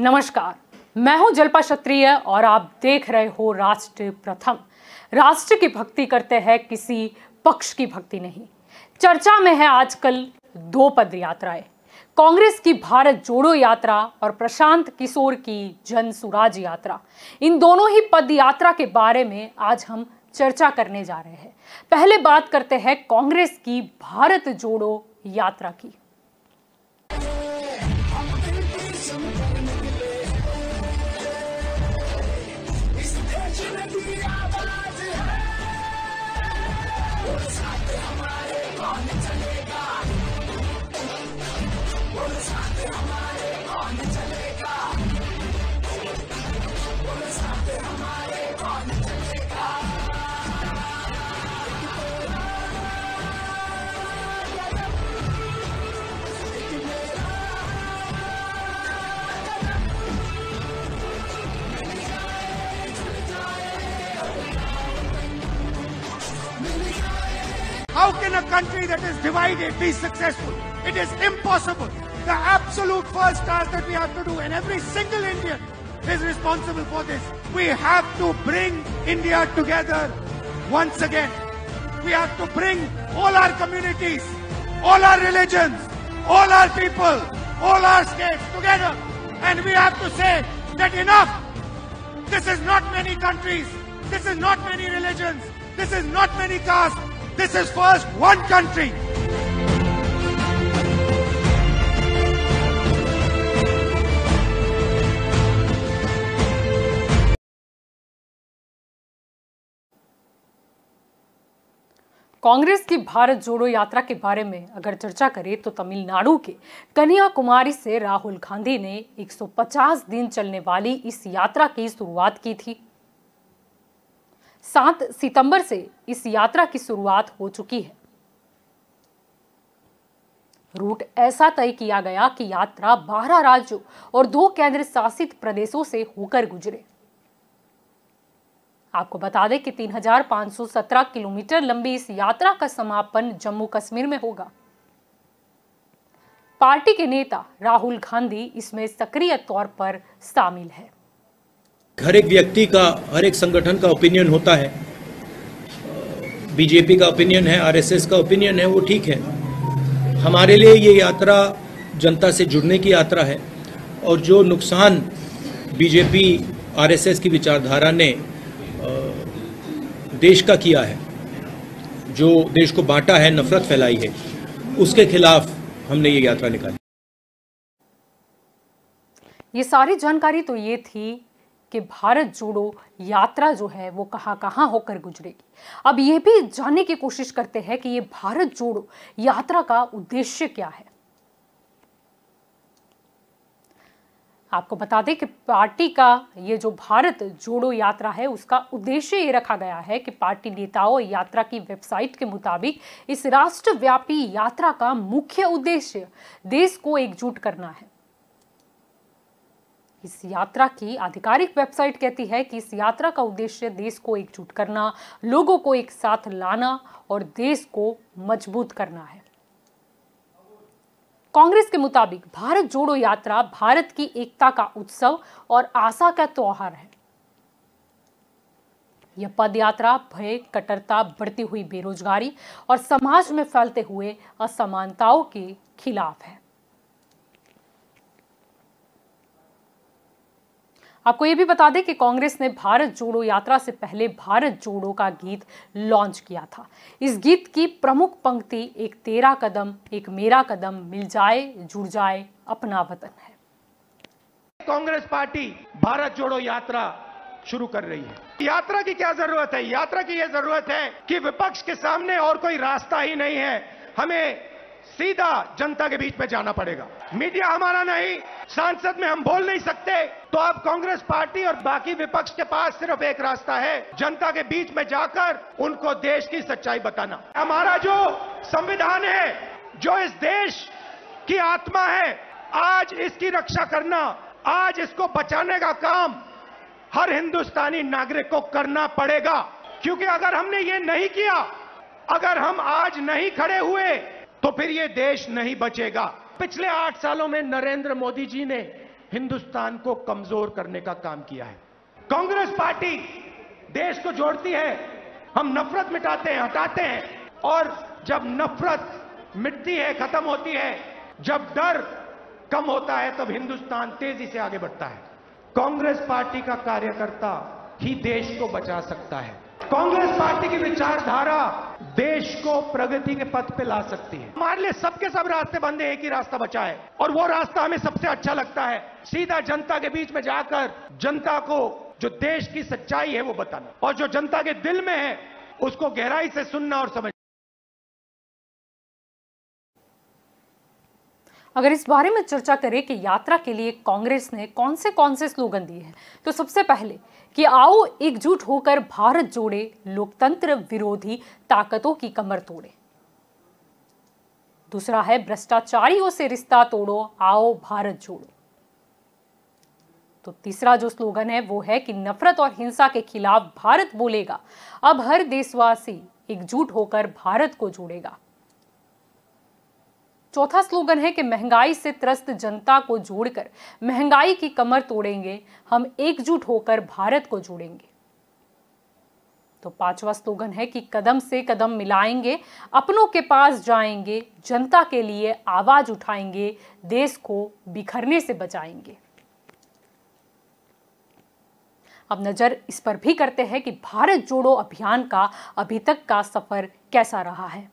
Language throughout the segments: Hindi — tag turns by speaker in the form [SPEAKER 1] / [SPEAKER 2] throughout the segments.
[SPEAKER 1] नमस्कार, मैं हूं जल्पा क्षत्रिय और आप देख रहे हो राष्ट्र प्रथम। राष्ट्र की भक्ति करते हैं, किसी पक्ष की भक्ति नहीं। चर्चा में है आजकल दो पद यात्राएं, कांग्रेस की भारत जोड़ो यात्रा और प्रशांत किशोर की जन सुराज यात्रा। इन दोनों ही पद यात्रा के बारे में आज हम चर्चा करने जा रहे हैं। पहले बात करते हैं कांग्रेस की भारत जोड़ो यात्रा की।
[SPEAKER 2] How can a country that is divided be successful? It is impossible. The absolute first task that we have to do, and every single Indian is responsible for this, we have to bring India together once again. We have to bring all our communities, all our religions, all our people, all our states together. And we have to say that enough. This is not many countries. This is not many religions. This is not many castes. This is first one country.
[SPEAKER 1] Congress की भारत जोड़ो यात्रा के बारे में अगर चर्चा करें तो तमिलनाडु के कन्याकुमारी से राहुल गांधी ने 150 दिन चलने वाली इस यात्रा की शुरुआत की थी। 7 सितंबर से इस यात्रा की शुरुआत हो चुकी है। रूट ऐसा तय किया गया कि यात्रा 12 राज्यों और 2 केंद्र शासित प्रदेशों से होकर गुजरे। आपको बता दें कि 3517 किलोमीटर लंबी इस यात्रा का समापन जम्मू कश्मीर में होगा। पार्टी के नेता राहुल गांधी इसमें सक्रिय तौर पर शामिल है।
[SPEAKER 3] हर एक व्यक्ति का, हर एक संगठन का ओपिनियन होता है। बीजेपी का ओपिनियन है, आरएसएस का ओपिनियन है, वो ठीक है। हमारे लिए ये यात्रा जनता से जुड़ने की यात्रा है और जो नुकसान बीजेपी आरएसएस की विचारधारा ने देश का किया है, जो देश को बांटा है, नफरत फैलाई है, उसके खिलाफ हमने ये यात्रा निकाली।
[SPEAKER 1] ये सारी जानकारी तो ये थी कि भारत जोड़ो यात्रा जो है वो कहां होकर गुजरेगी। अब ये भी जानने की कोशिश करते हैं कि ये भारत जोड़ो यात्रा का उद्देश्य क्या है। आपको बता दें कि पार्टी का ये जो भारत जोड़ो यात्रा है उसका उद्देश्य ये रखा गया है कि पार्टी नेताओं और यात्रा की वेबसाइट के मुताबिक इस राष्ट्रव्यापी यात्रा का मुख्य उद्देश्य देश को एकजुट करना है। इस यात्रा की आधिकारिक वेबसाइट कहती है कि इस यात्रा का उद्देश्य देश को एकजुट करना, लोगों को एक साथ लाना और देश को मजबूत करना है। कांग्रेस के मुताबिक भारत जोड़ो यात्रा भारत की एकता का उत्सव और आशा का त्योहार है। यह पद यात्रा भय, कट्टरता, बढ़ती हुई बेरोजगारी और समाज में फैलते हुए असमानताओं के खिलाफ है। आपको यह भी बता दें कि कांग्रेस ने भारत जोड़ो यात्रा से पहले भारत जोड़ो का गीत लॉन्च किया था। इस गीत की प्रमुख पंक्ति एक तेरा कदम एक मेरा कदम, मिल जाए जुड़ जाए अपना वतन है।
[SPEAKER 2] कांग्रेस पार्टी भारत जोड़ो यात्रा शुरू कर रही है। यात्रा की क्या जरूरत है? यात्रा की यह जरूरत है कि विपक्ष के सामने और कोई रास्ता ही नहीं है, हमें सीधा जनता के बीच में जाना पड़ेगा। मीडिया हमारा नहीं, सांसद में हम बोल नहीं सकते, तो अब कांग्रेस पार्टी और बाकी विपक्ष के पास सिर्फ एक रास्ता है, जनता के बीच में जाकर उनको देश की सच्चाई बताना। हमारा जो संविधान है, जो इस देश की आत्मा है, आज इसकी रक्षा करना, आज इसको बचाने का काम हर हिंदुस्तानी नागरिक को करना पड़ेगा। क्योंकि अगर हमने ये नहीं किया, अगर हम आज नहीं खड़े हुए, तो फिर ये देश नहीं बचेगा। पिछले 8 सालों में नरेंद्र मोदी जी ने हिंदुस्तान को कमजोर करने का काम किया है। कांग्रेस पार्टी देश को जोड़ती है, हम नफरत मिटाते हैं, हटाते हैं, और जब नफरत मिटती है, खत्म होती है, जब डर कम होता है, तब हिंदुस्तान तेजी से आगे बढ़ता है। कांग्रेस पार्टी का कार्यकर्ता ही देश को बचा सकता है। कांग्रेस पार्टी की विचारधारा देश को प्रगति के पथ पे ला सकती है। हमारे लिए सबके सब रास्ते बंद हैं, एक ही रास्ता बचा है, और वो रास्ता हमें सबसे अच्छा लगता है, सीधा जनता के बीच में जाकर जनता को जो देश की सच्चाई है वो बताना, और जो जनता के दिल में है उसको गहराई से सुनना और समझना।
[SPEAKER 1] अगर इस बारे में चर्चा करें कि यात्रा के लिए कांग्रेस ने कौन से स्लोगन दिए हैं, तो सबसे पहले कि आओ एकजुट होकर भारत जोड़े, लोकतंत्र विरोधी ताकतों की कमर तोड़े। दूसरा है भ्रष्टाचारियों से रिश्ता तोड़ो, आओ भारत जोड़ो। तो तीसरा जो स्लोगन है वो है कि नफरत और हिंसा के खिलाफ भारत बोलेगा, अब हर देशवासी एकजुट होकर भारत को जोड़ेगा। चौथा स्लोगन है कि महंगाई से त्रस्त जनता को जोड़कर महंगाई की कमर तोड़ेंगे, हम एकजुट होकर भारत को जोड़ेंगे। तो पांचवा स्लोगन है कि कदम से कदम मिलाएंगे, अपनों के पास जाएंगे, जनता के लिए आवाज उठाएंगे, देश को बिखरने से बचाएंगे। अब नजर इस पर भी करते हैं कि भारत जोड़ो अभियान का अभी तक का सफर कैसा रहा है।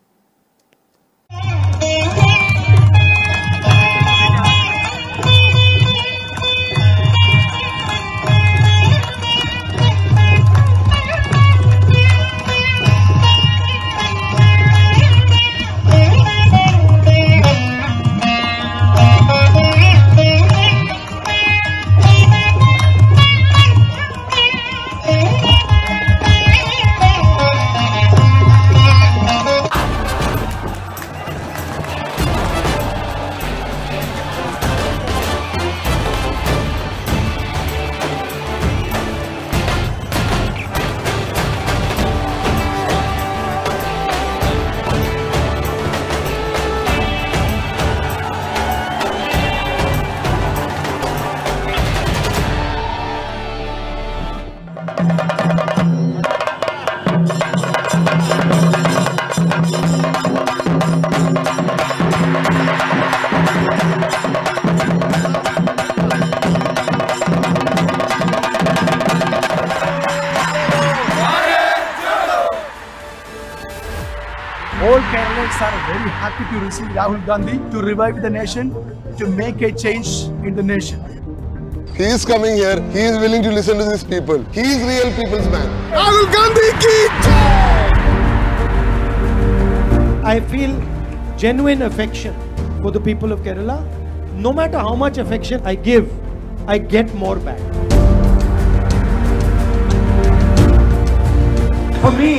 [SPEAKER 4] All Keralans are very happy to receive Rahul Gandhi to revive the nation, to make a change in the nation.
[SPEAKER 5] He is coming here. He is willing to listen to these people. He is real people's man.
[SPEAKER 4] Rahul Gandhi ki
[SPEAKER 6] I feel genuine affection for the people of Kerala. No matter how much affection I give, I get more back.
[SPEAKER 7] For me,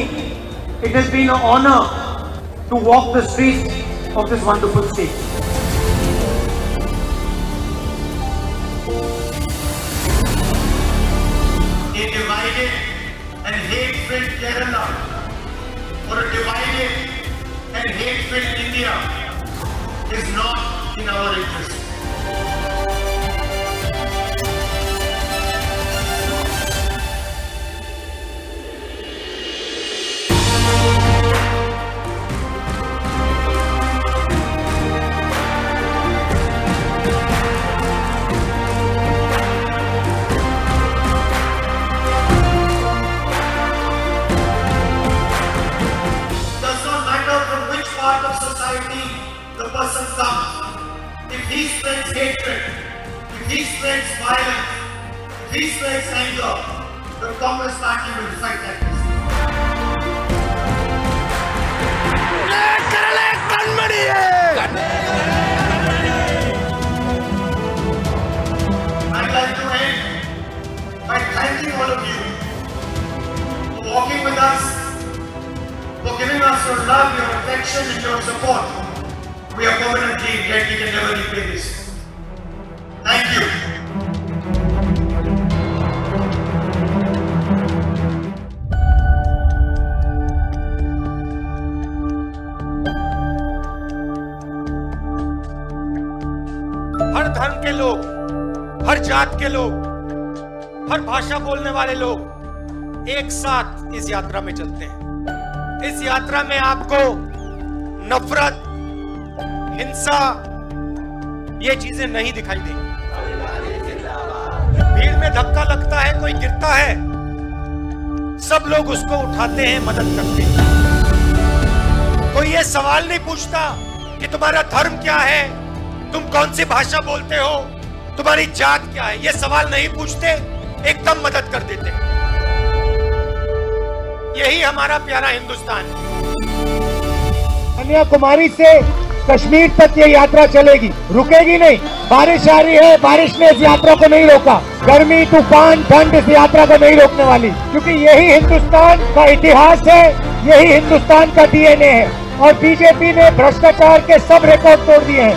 [SPEAKER 7] it has been an honor to walk the streets of this wonderful state.
[SPEAKER 8] A divided and hate-filled Kerala or a divided and hate-filled India is not in our interest. The person comes. If he spreads hatred, if he spreads violence, if he spreads anger, the Congress party will fight that. I'd like to end by thanking all of you for walking with us, for giving us your love, your affection and your support. We are permanently indebted, we can never repay this. Thank you.
[SPEAKER 2] हर धर्म के लोग हर जात के लोग, हर भाषा बोलने वाले लोग एक साथ इस यात्रा में चलते हैं। इस यात्रा में आपको नफरत, हिंसा, ये चीजें नहीं दिखाई देंगी। भीड़ में धक्का लगता है, कोई गिरता है, सब लोग उसको उठाते हैं, मदद करते हैं। कोई ये सवाल नहीं पूछता कि तुम्हारा धर्म क्या है, तुम कौन सी भाषा बोलते हो, तुम्हारी जात क्या है, ये सवाल नहीं पूछते, एकदम मदद कर देते हैं। यही हमारा प्यारा हिंदुस्तान है।
[SPEAKER 7] कन्याकुमारी से कश्मीर तक ये यात्रा चलेगी, रुकेगी नहीं। बारिश आ रही है, बारिश ने इस यात्रा को नहीं रोका। गर्मी, तूफान, ठंड इस यात्रा को नहीं रोकने वाली, क्योंकि यही हिंदुस्तान का इतिहास है, यही हिंदुस्तान का डीएनए है। और बीजेपी ने भ्रष्टाचार के सब रिकॉर्ड तोड़ दिए हैं।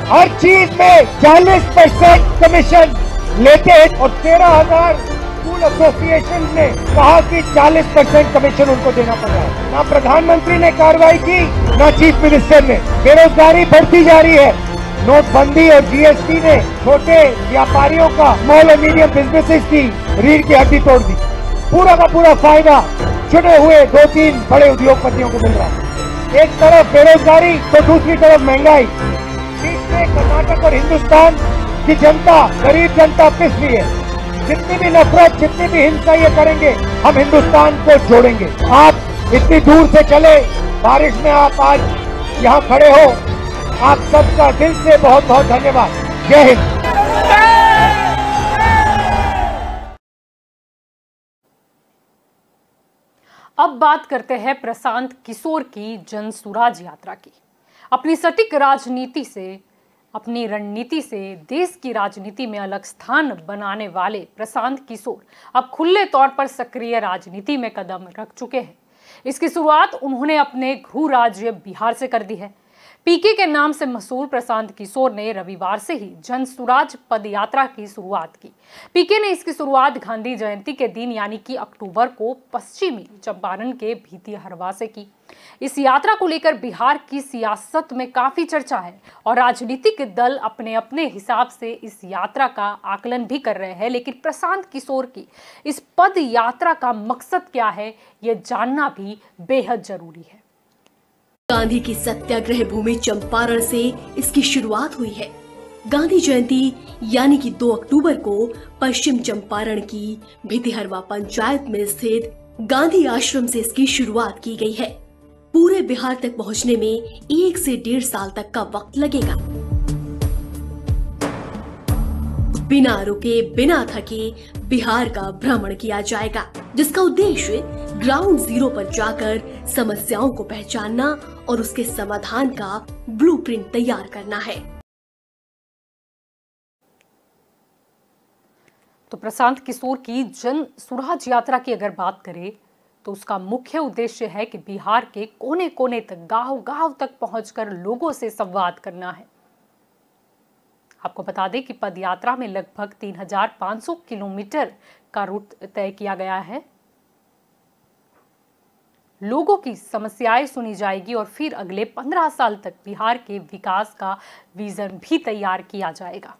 [SPEAKER 7] हर चीज में 40% कमीशन लेते हैं और 13,000 स्कूल एसोसिएशन ने कहा कि 40% कमीशन उनको देना पड़ रहा है। ना प्रधानमंत्री ने कार्रवाई की, ना चीफ मिनिस्टर ने। बेरोजगारी बढ़ती जा रही है। नोटबंदी और जीएसटी ने छोटे व्यापारियों का, स्मॉल और मीडियम बिजनेसेस की रीढ़ की हड्डी तोड़ दी। पूरा का पूरा फायदा चुने हुए 2-3 बड़े उद्योगपतियों को मिल रहा है। एक तरफ बेरोजगारी तो दूसरी तरफ महंगाई। बीच में कर्नाटक और हिंदुस्तान की जनता, गरीब जनता पिस रही है। जितनी भी नफरत, जितनी भी हिंसा ये करेंगे, हम हिंदुस्तान को जोड़ेंगे। आप इतनी दूर से चले, बारिश में आप आज यहाँ खड़े हो, आप सबका दिल से बहुत बहुत धन्यवाद। जय हिंद।
[SPEAKER 1] अब बात करते हैं प्रशांत किशोर की जन सुराज यात्रा की। अपनी सटीक राजनीति से, अपनी रणनीति से देश की राजनीति में अलग स्थान बनाने वाले प्रशांत किशोर अब खुले तौर पर सक्रिय राजनीति में कदम रख चुके हैं। इसकी शुरुआत उन्होंने अपने गृह राज्य बिहार से कर दी है। पीके के नाम से मशहूर प्रशांत किशोर ने रविवार से ही जन सुराज पद यात्रा की शुरुआत की। पीके ने इसकी शुरुआत गांधी जयंती के दिन यानी कि अक्टूबर को पश्चिमी चंपारण के भितिहरवा से की। इस यात्रा को लेकर बिहार की सियासत में काफी चर्चा है और राजनीतिक दल अपने अपने हिसाब से इस यात्रा का आकलन भी कर रहे हैं। लेकिन प्रशांत किशोर की इस पद यात्रा का मकसद क्या है, ये जानना भी बेहद जरूरी है।
[SPEAKER 9] गांधी की सत्याग्रह भूमि चंपारण से इसकी शुरुआत हुई है। गांधी जयंती यानी कि 2 अक्टूबर को पश्चिम चंपारण की भितिहरवा पंचायत में स्थित गांधी आश्रम से इसकी शुरुआत की गई है। पूरे बिहार तक पहुंचने में 1 से 1.5 साल तक का वक्त लगेगा। बिना रुके, बिना थके बिहार का भ्रमण किया जाएगा, जिसका उद्देश्य ग्राउंड जीरो पर जाकर समस्याओं को पहचानना और उसके समाधान का ब्लूप्रिंट तैयार करना है।
[SPEAKER 1] तो प्रशांत किशोर की जन सुराज यात्रा की अगर बात करें तो उसका मुख्य उद्देश्य है कि बिहार के कोने कोने तक, गांव-गांव तक पहुंचकर लोगों से संवाद करना है। आपको बता दें कि पदयात्रा में लगभग 3,500 किलोमीटर का रूट तय किया गया है। लोगों की समस्याएं सुनी जाएगी और फिर अगले 15 साल तक बिहार के विकास का विजन भी तैयार किया जाएगा।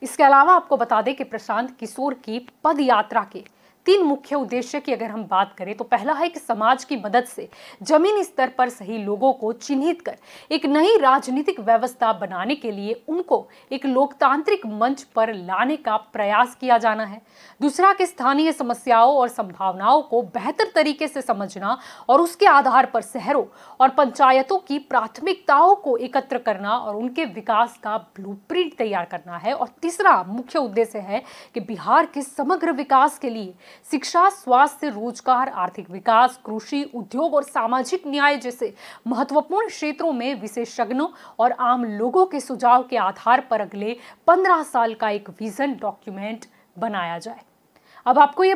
[SPEAKER 1] इसके अलावा आपको बता दें कि प्रशांत किशोर की पद यात्रा के 3 मुख्य उद्देश्य की अगर हम बात करें तो पहला है कि समाज की मदद से जमीनी स्तर पर सही लोगों को चिन्हित कर एक नई राजनीतिक व्यवस्था बनाने के लिए उनको एक लोकतांत्रिक मंच पर लाने का प्रयास किया जाना है। दूसरा कि स्थानीय समस्याओं और संभावनाओं को बेहतर तरीके से समझना और उसके आधार पर शहरों और पंचायतों की प्राथमिकताओं को एकत्र करना और उनके विकास का ब्लूप्रिंट तैयार करना है। और तीसरा मुख्य उद्देश्य है कि बिहार के समग्र विकास के लिए शिक्षा, स्वास्थ्य, रोजगार, आर्थिक विकास, कृषि, उद्योग और सामाजिक न्याय जैसे महत्वपूर्ण क्षेत्रों में विशेषज्ञों और आम लोगों के सुझाव के आधार पर अगले 15 साल का एक विजन डॉक्यूमेंट बनाया जाए। अब आपको ये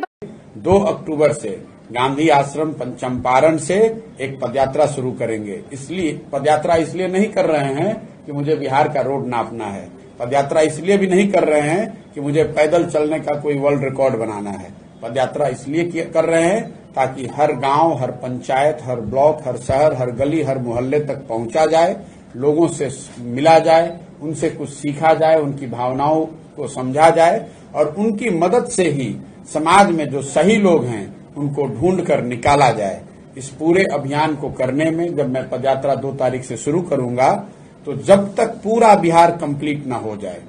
[SPEAKER 10] 2 अक्टूबर से गांधी आश्रम चंपारण से एक पदयात्रा शुरू करेंगे। इसलिए पदयात्रा इसलिए नहीं कर रहे हैं कि मुझे बिहार का रोड नापना है। पदयात्रा इसलिए भी नहीं कर रहे हैं कि मुझे पैदल चलने का कोई वर्ल्ड रिकॉर्ड बनाना है। पदयात्रा इसलिए कर रहे हैं ताकि हर गांव, हर पंचायत, हर ब्लॉक, हर शहर, हर गली, हर मोहल्ले तक पहुंचा जाए, लोगों से मिला जाए, उनसे कुछ सीखा जाए, उनकी भावनाओं को समझा जाए और उनकी मदद से ही समाज में जो सही लोग हैं उनको ढूंढ कर निकाला जाए। इस पूरे अभियान को करने में जब मैं पदयात्रा 2 तारीख से शुरू करूंगा तो जब तक पूरा बिहार कंप्लीट ना हो जाए,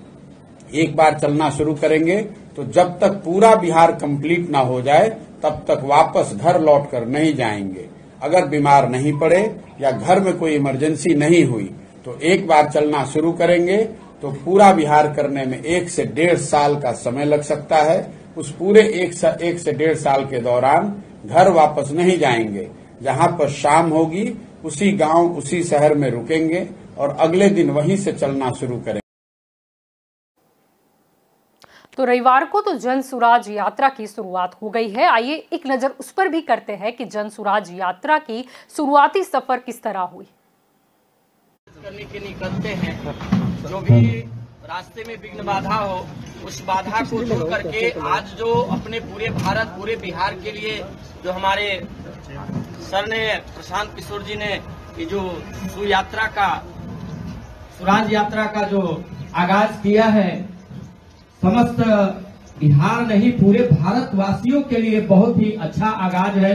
[SPEAKER 10] एक बार चलना शुरू करेंगे तो जब तक पूरा बिहार कंप्लीट ना हो जाए तब तक वापस घर लौट कर नहीं जाएंगे। अगर बीमार नहीं पड़े या घर में कोई इमरजेंसी नहीं हुई तो एक बार चलना शुरू करेंगे तो पूरा बिहार करने में 1 से 1.5 साल का समय लग सकता है। उस पूरे 1 से 1.5 साल के दौरान घर वापस नहीं जाएंगे। जहां पर शाम होगी उसी गांव, उसी शहर में रुकेंगे और अगले दिन वहीं से चलना शुरू करेंगे।
[SPEAKER 1] तो रविवार को तो जन सुराज यात्रा की शुरुआत हो गई है। आइए एक नजर उस पर भी करते हैं कि जन सुराज यात्रा की शुरुआती सफर किस तरह हुई।
[SPEAKER 11] करने के निकलते हैं, जो भी रास्ते में विघ्न बाधा हो उस बाधा को दूर करके आज जो अपने पूरे भारत, पूरे बिहार के लिए जो हमारे सर ने, प्रशांत किशोर जी ने ये जो सुराज यात्रा का जो आगाज किया है, समस्त बिहार नहीं पूरे भारतवासियों के लिए बहुत ही अच्छा आगाज है।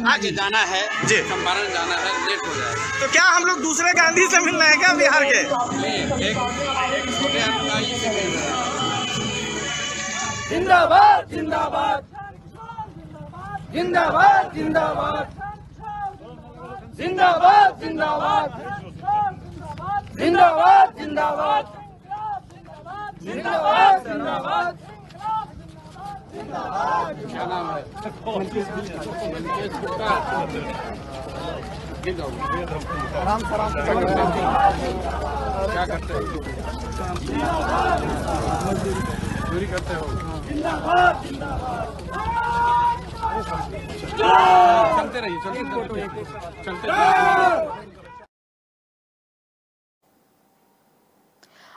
[SPEAKER 12] आगे जाना है जी, चंपारण जाना है, लेट हो जाएगा।
[SPEAKER 13] तो क्या हम लोग दूसरे गांधी से मिल रहे हैं क्या बिहार के?
[SPEAKER 12] एक छोटे अनुयायी से मिल रहे हैं।
[SPEAKER 13] जिंदाबाद जिंदाबाद जिंदाबाद जिंदाबाद जिंदाबाद जिंदाबाद जिंदाबाद जिंदाबाद जिंदाबाद जिंदाबाद।
[SPEAKER 12] क्या नाम है?
[SPEAKER 13] राम सराम
[SPEAKER 12] क्या करते हो? चोरी करते हो? चलते रहिए, चलते रहिए।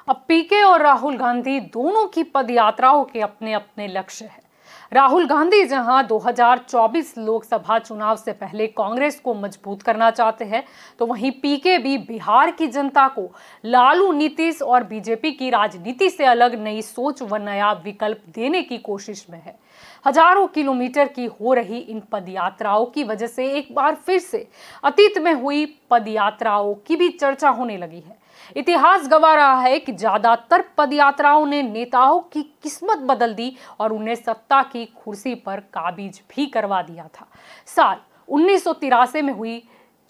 [SPEAKER 1] अब पीके और राहुल गांधी दोनों की पद यात्राओं के अपने अपने लक्ष्य हैं। राहुल गांधी जहां 2024 लोकसभा चुनाव से पहले कांग्रेस को मजबूत करना चाहते हैं, तो वहीं पीके भी बिहार की जनता को लालू, नीतीश और बीजेपी की राजनीति से अलग नई सोच व नया विकल्प देने की कोशिश में है। हजारों किलोमीटर की हो रही इन पदयात्राओं की वजह से एक बार फिर से अतीत में हुई पदयात्राओं की भी चर्चा होने लगी है। इतिहास गवाह रहा है कि ज्यादातर पदयात्राओं ने नेताओं की किस्मत बदल दी और उन्हें सत्ता की कुर्सी पर काबिज भी करवा दिया था। साल 1983 में हुई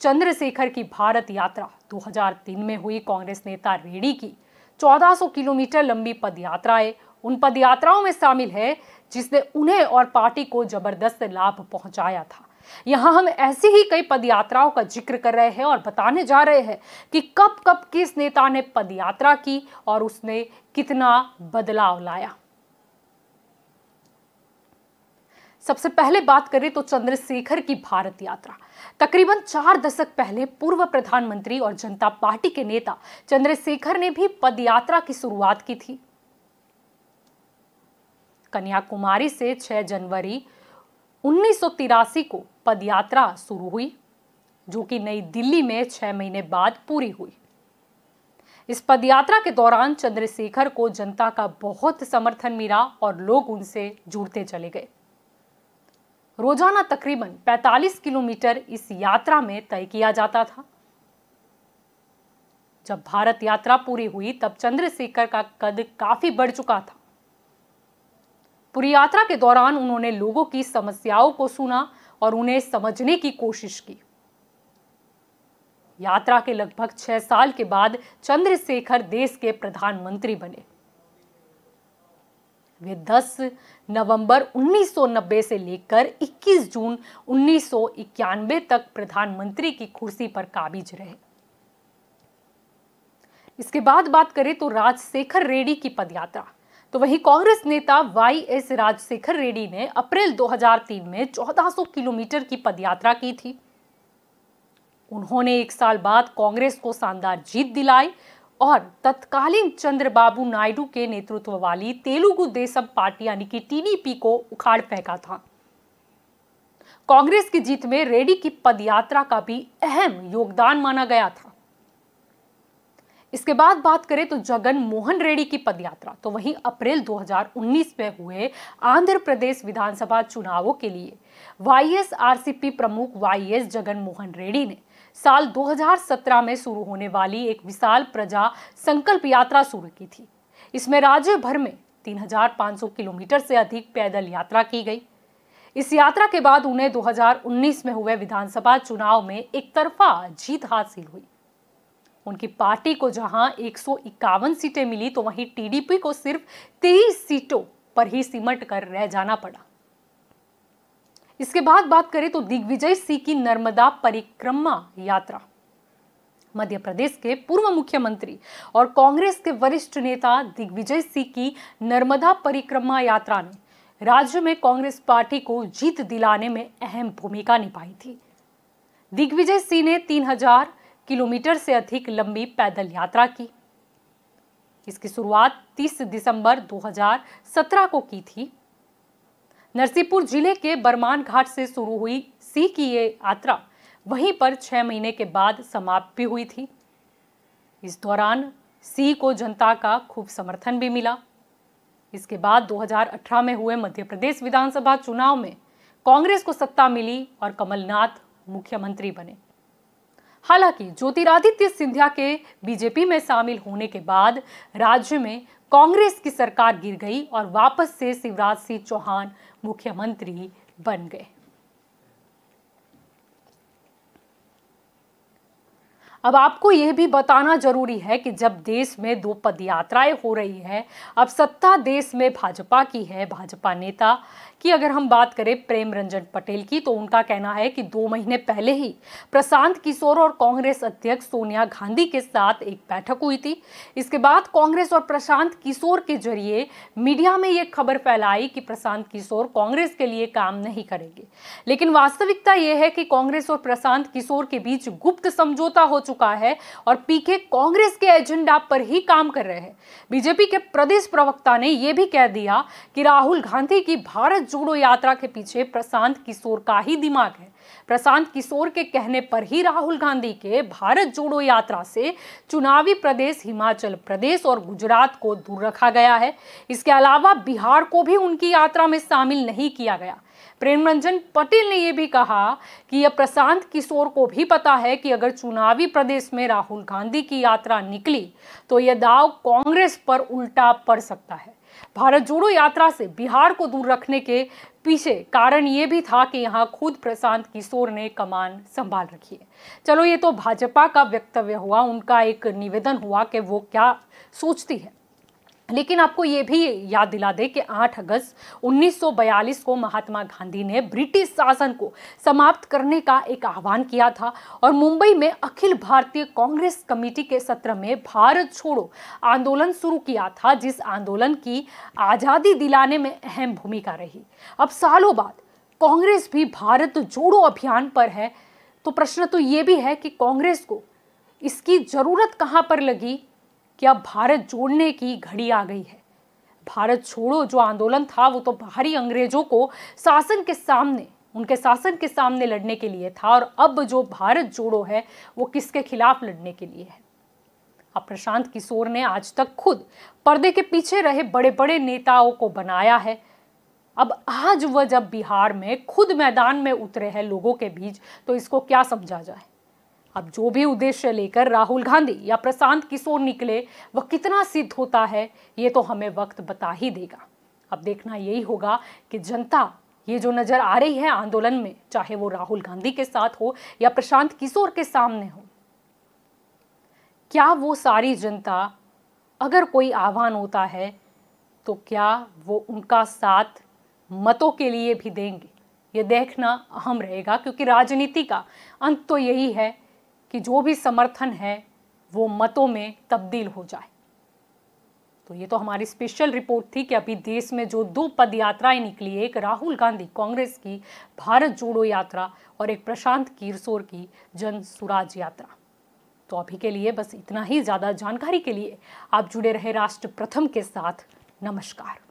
[SPEAKER 1] चंद्रशेखर की भारत यात्रा, 2003 में हुई कांग्रेस नेता रेड्डी की 1400 किलोमीटर लंबी पदयात्राएं उन पदयात्राओं में शामिल है जिसने उन्हें और पार्टी को जबरदस्त लाभ पहुंचाया था। यहां हम ऐसी ही कई पदयात्राओं का जिक्र कर रहे हैं और बताने जा रहे हैं कि कब कब किस नेता ने पदयात्रा की और उसने कितना बदलाव लाया। सबसे पहले बात करें तो चंद्रशेखर की भारत यात्रा। तकरीबन 4 दशक पहले पूर्व प्रधानमंत्री और जनता पार्टी के नेता चंद्रशेखर ने भी पदयात्रा की शुरुआत की थी। कन्याकुमारी से 6 जनवरी 1983 को पदयात्रा शुरू हुई, जो कि नई दिल्ली में 6 महीने बाद पूरी हुई। इस पदयात्रा के दौरान चंद्रशेखर को जनता का बहुत समर्थन मिला और लोग उनसे जुड़ते चले गए। रोजाना तकरीबन 45 किलोमीटर इस यात्रा में तय किया जाता था। जब भारत यात्रा पूरी हुई तब चंद्रशेखर का कद काफी बढ़ चुका था। पूरी यात्रा के दौरान उन्होंने लोगों की समस्याओं को सुना और उन्हें समझने की कोशिश की। यात्रा के लगभग 6 साल के बाद चंद्रशेखर देश के प्रधानमंत्री बने। वे 10 नवंबर 1990 से लेकर 21 जून 1991 तक प्रधानमंत्री की कुर्सी पर काबिज रहे। इसके बाद बात करें तो राजशेखर रेड्डी की पदयात्रा। तो वहीं कांग्रेस नेता वाईएस राजशेखर रेड्डी ने अप्रैल 2003 में 1400 किलोमीटर की पदयात्रा की थी। उन्होंने 1 साल बाद कांग्रेस को शानदार जीत दिलाई और तत्कालीन चंद्रबाबू नायडू के नेतृत्व वाली तेलुगु देशम पार्टी यानी कि टीडीपी को उखाड़ फेंका था। कांग्रेस की जीत में रेड्डी की पदयात्रा का भी अहम योगदान माना गया था। इसके बाद बात करें तो जगन मोहन रेड्डी की पदयात्रा। तो वहीं अप्रैल 2019 में हुए आंध्र प्रदेश विधानसभा चुनावों के लिए वाईएसआरसीपी प्रमुख वाईएस जगन मोहन रेड्डी ने साल 2017 में शुरू होने वाली एक विशाल प्रजा संकल्प यात्रा शुरू की थी। इसमें राज्य भर में 3500 किलोमीटर से अधिक पैदल यात्रा की गई। इस यात्रा के बाद उन्हें 2019 में हुए विधानसभा चुनाव में एक तरफा जीत हासिल हुई। उनकी पार्टी को जहां 151 सीटें मिली तो वहीं टीडीपी को सिर्फ 23 सीटों पर ही सिमट कर रह जाना पड़ा। इसके बाद बात करें तो दिग्विजय सिंह की नर्मदा परिक्रमा यात्रा। मध्य प्रदेश के पूर्व मुख्यमंत्री और कांग्रेस के वरिष्ठ नेता दिग्विजय सिंह की नर्मदा परिक्रमा यात्रा ने राज्य में कांग्रेस पार्टी को जीत दिलाने में अहम भूमिका निभाई थी। दिग्विजय सिंह ने 3000 किलोमीटर से अधिक लंबी पैदल यात्रा की। इसकी शुरुआत 30 दिसंबर 2017 को की थी। नरसिंहपुर जिले के बरमान घाट से शुरू हुई सिंह की ये यात्रा वहीं पर 6 महीने के बाद समाप्त भी हुई थी। इस दौरान सिंह को जनता का खूब समर्थन भी मिला। इसके बाद 2018 में हुए मध्य प्रदेश विधानसभा चुनाव में कांग्रेस को सत्ता मिली और कमलनाथ मुख्यमंत्री बने। हालांकि ज्योतिरादित्य सिंधिया के बीजेपी में शामिल होने के बाद राज्य में कांग्रेस की सरकार गिर गई और वापस से शिवराज सिंह चौहान मुख्यमंत्री बन गए। अब आपको यह भी बताना जरूरी है कि जब देश में 2 पदयात्राएं हो रही है, अब सत्ता देश में भाजपा की है। भाजपा नेता की अगर हम बात करें प्रेम रंजन पटेल की, तो उनका कहना है कि 2 महीने पहले ही प्रशांत किशोर और कांग्रेस अध्यक्ष सोनिया गांधी के साथ एक बैठक हुई थी। इसके बाद कांग्रेस और प्रशांत किशोर के जरिए मीडिया में यह खबर फैलाई कि प्रशांत किशोर कांग्रेस के लिए काम नहीं करेंगे, लेकिन वास्तविकता यह है कि कांग्रेस और प्रशांत किशोर के बीच गुप्त समझौता हो चुका है और पीके कांग्रेस के एजेंडा पर ही काम कर रहे हैं। बीजेपी के प्रदेश प्रवक्ता ने यह भी कह दिया कि राहुल गांधी की भारत जोड़ो यात्रा के पीछे प्रशांत किशोर का ही दिमाग है। प्रशांत किशोर के कहने पर ही राहुल गांधी के भारत जोड़ो यात्रा से चुनावी प्रदेश हिमाचल प्रदेश और गुजरात को दूर रखा गया है। इसके अलावा बिहार को भी उनकी यात्रा में शामिल नहीं किया गया। प्रेम रंजन पटेल ने यह भी कहा कि यह प्रशांत किशोर को भी पता है कि अगर चुनावी प्रदेश में राहुल गांधी की यात्रा निकली तो यह दांव कांग्रेस पर उल्टा पड़ सकता है। भारत जोड़ो यात्रा से बिहार को दूर रखने के पीछे कारण ये भी था कि यहाँ खुद प्रशांत किशोर ने कमान संभाल रखी है। चलो, ये तो भाजपा का वक्तव्य हुआ, उनका एक निवेदन हुआ कि वो क्या सोचती है। लेकिन आपको ये भी याद दिला दे कि 8 अगस्त 1942 को महात्मा गांधी ने ब्रिटिश शासन को समाप्त करने का एक आह्वान किया था और मुंबई में अखिल भारतीय कांग्रेस कमेटी के सत्र में भारत छोड़ो आंदोलन शुरू किया था, जिस आंदोलन की आज़ादी दिलाने में अहम भूमिका रही। अब सालों बाद कांग्रेस भी भारत जोड़ो अभियान पर है, तो प्रश्न तो ये भी है कि कांग्रेस को इसकी जरूरत कहाँ पर लगी कि अब भारत जोड़ने की घड़ी आ गई है। भारत छोड़ो जो आंदोलन था वो तो बाहरी अंग्रेजों को शासन के सामने, उनके शासन के सामने लड़ने के लिए था, और अब जो भारत जोड़ो है वो किसके खिलाफ लड़ने के लिए है। अब प्रशांत किशोर ने आज तक खुद पर्दे के पीछे रहे बड़े बड़े नेताओं को बनाया है। अब आज वह जब बिहार में खुद मैदान में उतरे हैं लोगों के बीच, तो इसको क्या समझा जाए। अब जो भी उद्देश्य लेकर राहुल गांधी या प्रशांत किशोर निकले वह कितना सिद्ध होता है, ये तो हमें वक्त बता ही देगा। अब देखना यही होगा कि जनता ये जो नजर आ रही है आंदोलन में, चाहे वो राहुल गांधी के साथ हो या प्रशांत किशोर के सामने हो, क्या वो सारी जनता, अगर कोई आह्वान होता है तो क्या वो उनका साथ मतों के लिए भी देंगे। ये देखना अहम रहेगा, क्योंकि राजनीति का अंत तो यही है कि जो भी समर्थन है वो मतों में तब्दील हो जाए। तो ये तो हमारी स्पेशल रिपोर्ट थी कि अभी देश में जो 2 पद यात्राएं निकली, एक राहुल गांधी कांग्रेस की भारत जोड़ो यात्रा और एक प्रशांत किशोर की जन सुराज यात्रा। तो अभी के लिए बस इतना ही। ज़्यादा जानकारी के लिए आप जुड़े रहे राष्ट्र प्रथम के साथ। नमस्कार।